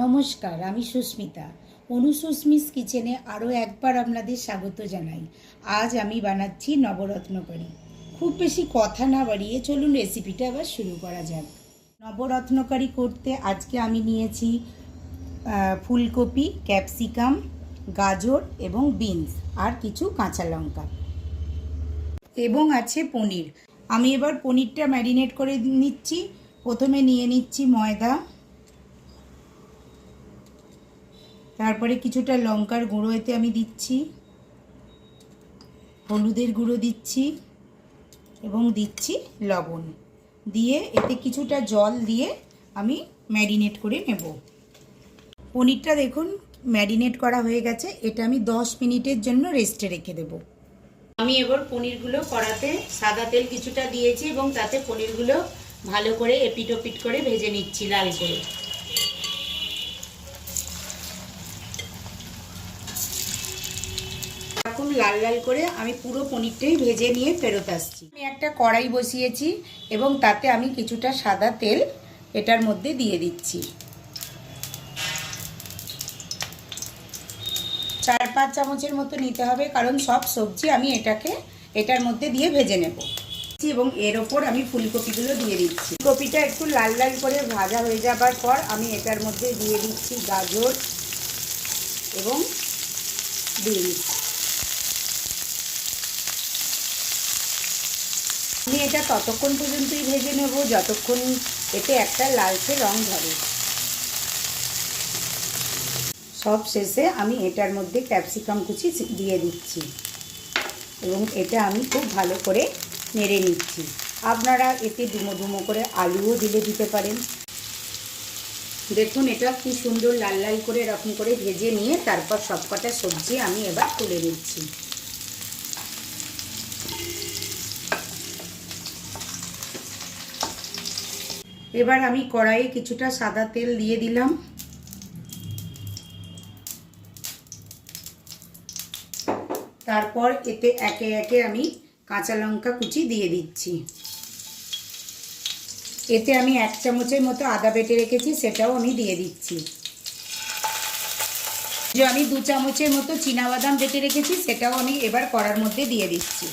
নমস্কার, আমি সুস্মিতা। অনুসুস্মিস কিচেনে আরও একবার আপনাদের স্বাগত জানাই। আজ আমি বানাচ্ছি নবরত্ন কারি। খুব বেশি কথা না বাড়িয়ে চলুন রেসিপিটা আবার শুরু করা যাক। নবরত্ন কারি করতে আজকে আমি নিয়েছি ফুলকপি, ক্যাপসিকাম, গাজর এবং বিনস আর কিছু কাঁচা লঙ্কা এবং আছে পনির। আমি এবার পনিরটা ম্যারিনেট করে নিচ্ছি। প্রথমে নিয়ে নিচ্ছি ময়দা, তারপরে কিছুটা লঙ্কার গুঁড়ো এতে আমি দিচ্ছি, হলুদের গুঁড়ো দিচ্ছি এবং দিচ্ছি লবণ। দিয়ে এতে কিছুটা জল দিয়ে আমি ম্যারিনেট করে নেব। পনিরটা দেখুন ম্যারিনেট করা হয়ে গেছে। এটা আমি 10 মিনিটের জন্য রেস্টে রেখে দেব। আমি এবার পনিরগুলো কড়াতে সাদা তেল কিছুটা দিয়েছি এবং তাতে পনিরগুলো ভালো করে এপিট ওপিট করে ভেজে নিচ্ছি লাল করে। এরকম লাল লাল করে আমি পুরো পনিরটাই ভেজে নিয়ে ফেরত আসছি। আমি একটা কড়াই বসিয়েছি এবং তাতে আমি কিছুটা সাদা তেল এটার মধ্যে দিয়ে দিচ্ছি। 4-5 চামচের মতো নিতে হবে, কারণ সব সবজি আমি এটার মধ্যে দিয়ে ভেজে নেব। এবং এর ওপর আমি ফুলকপিগুলো দিয়ে দিচ্ছি। ফুলকপিটা একটু লাল লাল করে ভাজা হয়ে যাবার পর আমি এটার মধ্যে দিয়ে দিচ্ছি গাজর এবং বিনস। আমি এটা ততক্ষণ পর্যন্তই ভেজে নেব যতক্ষণ এতে একটা লালচে রং ধরে। সব শেষে আমি এটার মধ্যে ক্যাপসিকাম কুচি দিয়ে দিচ্ছি এবং এটা আমি খুব ভালো করে নেড়ে নিচ্ছি। আপনারা এতে ডুমো ডুমো করে আলুও দিতে পারেন। দেখুন এটা কি সুন্দর লাল লাল করে এরকম করে ভেজে নিয়ে তারপর সবকটা সবজি আমি এবার তুলে নিচ্ছি। এবার আমি কড়াইয়ে কিছুটা সাদা তেল দিয়ে দিলাম। তারপর এতে একে একে আমি কাঁচা লঙ্কা কুচি দিয়ে দিচ্ছি। এতে আমি 1 চামচের মতো আদা বেটে রেখেছি, সেটাও আমি দিয়ে দিচ্ছি। যে আমি 2 চামচের মতো চীনাবাদাম বেটে রেখেছি, সেটাও আমি এবার কড়ার মধ্যে দিয়ে দিচ্ছি।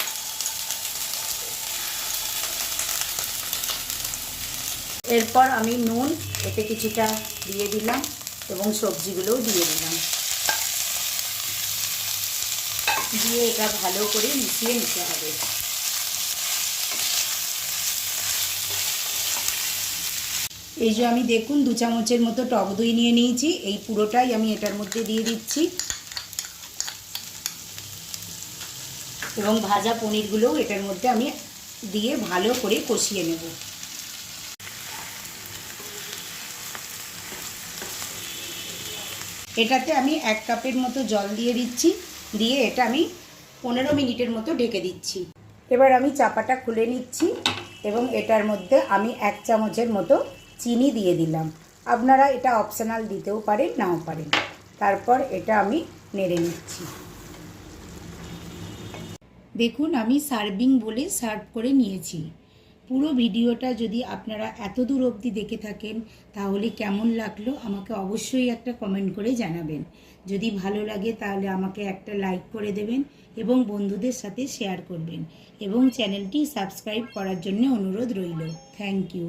এরপর আমি নুন এতে কিছুটা দিয়ে দিলাম এবং সবজিগুলোও দিয়ে দিলাম। দিয়ে এটা ভালো করে মিশিয়ে নিতে হবে। এই যে আমি দেখুন 2 চামচের মতো টক দই নিয়ে নিয়েছি, এই পুরোটাই আমি এটার মধ্যে দিয়ে দিচ্ছি এবং ভাজা পনিরগুলোও এটার মধ্যে আমি দিয়ে ভালো করে কষিয়ে নেব। এটাতে আমি 1 কাপের মতো জল দিয়ে দিচ্ছি, দিয়ে এটা আমি 15 মিনিটের মতো ঢেকে দিচ্ছি। এবার আমি চাপাটা খুলে নিচ্ছি এবং এটার মধ্যে আমি 1 চামচের মতো চিনি দিয়ে দিলাম। আপনারা এটা অপশনাল দিতেও পারেন, নাও পারেন। তারপর এটা আমি নেড়ে নিচ্ছি। দেখুন আমি সার্ভিং বলে সার্ভ করে নিয়েছি। পুরো ভিডিওটা যদি আপনারা এত দূর অবধি দেখে থাকেন তাহলে কেমন লাগলো আমাকে অবশ্যই একটা কমেন্ট করে জানাবেন। যদি ভালো লাগে তাহলে আমাকে একটা লাইক করে দেবেন এবং বন্ধুদের সাথে শেয়ার করবেন এবং চ্যানেলটি সাবস্ক্রাইব করার জন্য অনুরোধ রইল। Thank you.